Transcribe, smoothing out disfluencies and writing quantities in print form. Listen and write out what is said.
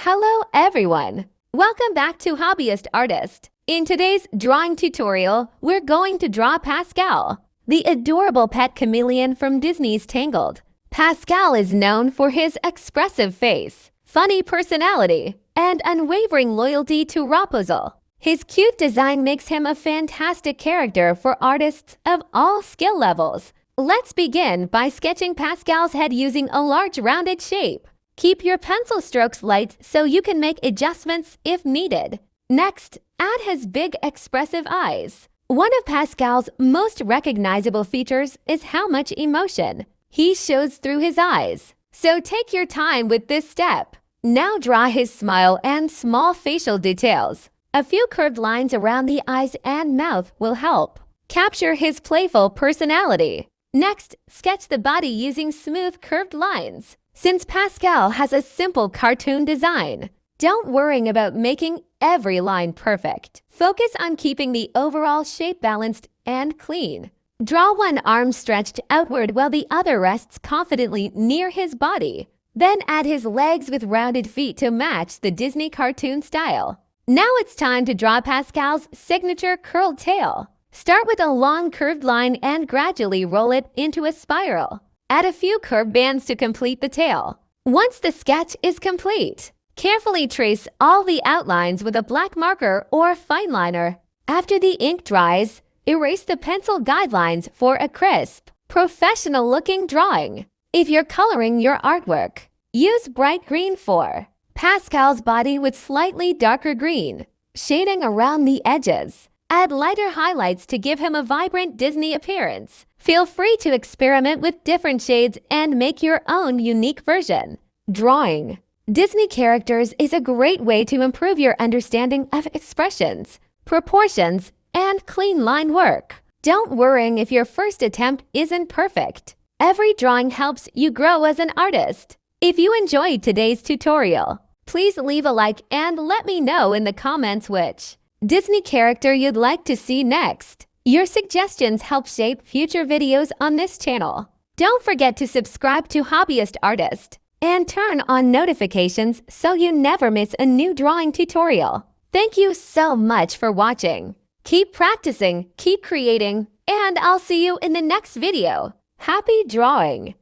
Hello everyone! Welcome back to Hobbyist Artist. In today's drawing tutorial, we're going to draw Pascal, the adorable pet chameleon from Disney's Tangled. Pascal is known for his expressive face, funny personality, and unwavering loyalty to Rapunzel. His cute design makes him a fantastic character for artists of all skill levels. Let's begin by sketching Pascal's head using a large rounded shape. Keep your pencil strokes light so you can make adjustments if needed. Next, add his big expressive eyes. One of Pascal's most recognizable features is how much emotion he shows through his eyes. So take your time with this step. Now draw his smile and small facial details. A few curved lines around the eyes and mouth will help capture his playful personality. Next, sketch the body using smooth curved lines. Since Pascal has a simple cartoon design, don't worry about making every line perfect. Focus on keeping the overall shape balanced and clean. Draw one arm stretched outward while the other rests confidently near his body. Then add his legs with rounded feet to match the Disney cartoon style. Now it's time to draw Pascal's signature curled tail. Start with a long curved line and gradually roll it into a spiral. Add a few curved bands to complete the tail. Once the sketch is complete, carefully trace all the outlines with a black marker or fine liner. After the ink dries, erase the pencil guidelines for a crisp, professional-looking drawing. If you're coloring your artwork, use bright green for Pascal's body with slightly darker green, shading around the edges. Add lighter highlights to give him a vibrant Disney appearance. Feel free to experiment with different shades and make your own unique version. Drawing Disney characters is a great way to improve your understanding of expressions, proportions, and clean line work. Don't worry if your first attempt isn't perfect. Every drawing helps you grow as an artist. If you enjoyed today's tutorial, please leave a like and let me know in the comments which Disney character you'd like to see next. Your suggestions help shape future videos on this channel. Don't forget to subscribe to Hobbyist Artist and turn on notifications so you never miss a new drawing tutorial. Thank you so much for watching. Keep practicing, keep creating, and I'll see you in the next video. Happy drawing!